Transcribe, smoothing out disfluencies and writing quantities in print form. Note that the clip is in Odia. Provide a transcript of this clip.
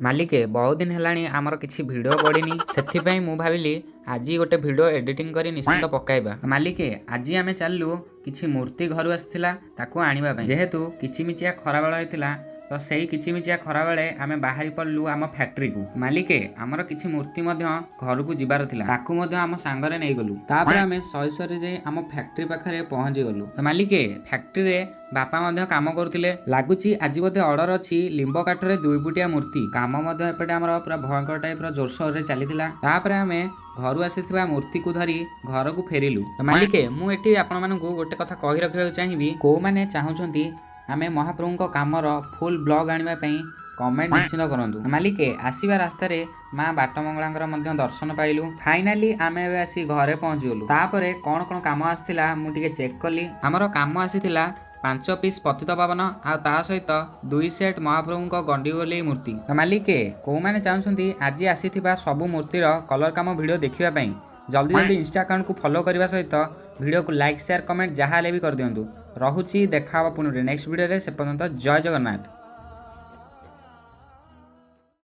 ମାଲିକେ ବହୁତ ଦିନ ହେଲାଣି ଆମର କିଛି ଭିଡ଼ିଓ ପଡ଼ିନି, ସେଥିପାଇଁ ମୁଁ ଭାବିଲି ଆଜି ଗୋଟେ ଭିଡ଼ିଓ ଏଡିଟିଂ କରି ନିଶ୍ଚିନ୍ତ ପକାଇବା। ମାଲିକେ ଆଜି ଆମେ ଚାଲିଲୁ କିଛି ମୂର୍ତ୍ତି ଘରୁ ଆସିଥିଲା ତାକୁ ଆଣିବା ପାଇଁ। ଯେହେତୁ କିଚିମିଚିଆ ଖରାବେଳ ହେଇଥିଲା ତ ସେଇ କିଚିମିଚିଆ ଖରାବେଳେ ଆମେ ବାହାରି ପଡ଼ିଲୁ ଆମ ଫ୍ୟାକ୍ଟ୍ରିକୁ। ମାଲିକେ ଆମର କିଛି ମୂର୍ତ୍ତି ମଧ୍ୟ ଘରକୁ ଯିବାର ଥିଲା, ତାକୁ ମଧ୍ୟ ଆମ ସାଙ୍ଗରେ ନେଇଗଲୁ। ତାପରେ ଆମେ ଶହେ ଯାଇ ଆମ ଫ୍ୟାକ୍ଟ୍ରି ପାଖରେ ପହଞ୍ଚିଗଲୁ। ତ ମାଲିକେ ଫ୍ୟାକ୍ଟ୍ରିରେ ବାପା ମଧ୍ୟ କାମ କରୁଥିଲେ, ଲାଗୁଛି ଆଜି ବୋଧେ ଅର୍ଡର ଅଛି ଲିମ୍ବ କାଠରେ 2 ଫୁଟିଆ ମୂର୍ତ୍ତି। କାମ ମଧ୍ୟ ଏପଟେ ଆମର ପୁରା ଭୟଙ୍କର ଟାଇପ୍ର ଜୋରସୋରରେ ଚାଲିଥିଲା। ତାପରେ ଆମେ ଘରୁ ଆସିଥିବା ମୂର୍ତ୍ତିକୁ ଧରି ଘରକୁ ଫେରିଲୁ। ମାଲିକେ ମୁଁ ଏଠି ଆପଣମାନଙ୍କୁ ଗୋଟେ କଥା କହି ରଖିବାକୁ ଚାହିଁବି, କୋଉମାନେ ଚାହୁଁଛନ୍ତି ଆମେ ମହାପ୍ରଭୁଙ୍କ କାମର ଫୁଲ୍ ବ୍ଲଗ ଆଣିବା ପାଇଁ କମେଣ୍ଟ ନିଶ୍ଚିତ କରନ୍ତୁ। ମାଲିକେ ଆସିବା ରାସ୍ତାରେ ମା ବାଟମଙ୍ଗଳାଙ୍କର ମଧ୍ୟ ଦର୍ଶନ ପାଇଲୁ। ଫାଇନାଲି ଆମେ ଏବେ ଆସି ଘରେ ପହଞ୍ଚିଗଲୁ। ତାପରେ କ'ଣ କ'ଣ କାମ ଆସିଥିଲା ମୁଁ ଟିକେ ଚେକ୍ କଲି। ଆମର କାମ ଆସିଥିଲା 5 ପିସ୍ ପତିତ ପାବନ ଆଉ ତା ସହିତ 2 ସେଟ୍ ମହାପ୍ରଭୁଙ୍କ ଗଣ୍ଡିଗୋଲେଇ ମୂର୍ତ୍ତି। ତ ମାଲିକେ କୋଉମାନେ ଚାହୁଁଛନ୍ତି ଆଜି ଆସିଥିବା ସବୁ ମୂର୍ତ୍ତିର କଲର କାମ ଭିଡ଼ିଓ ଦେଖିବା ପାଇଁ ଜଲ୍ଦି ଇନଷ୍ଟା ଆକାଉଣ୍ଟକୁ ଫଲୋ କରିବା ସହିତ ଭିଡ଼ିଓକୁ ଲାଇକ୍ ସେୟାର କମେଣ୍ଟ ଯାହା ହେଲେ ବି କରିଦିଅନ୍ତୁ। ରହୁଛି, ଦେଖା ହେବ ପୁଣି ନେକ୍ସଟ ଭିଡ଼ିଓରେ। ସେ ପର୍ଯ୍ୟନ୍ତ ଜୟ ଜଗନ୍ନାଥ।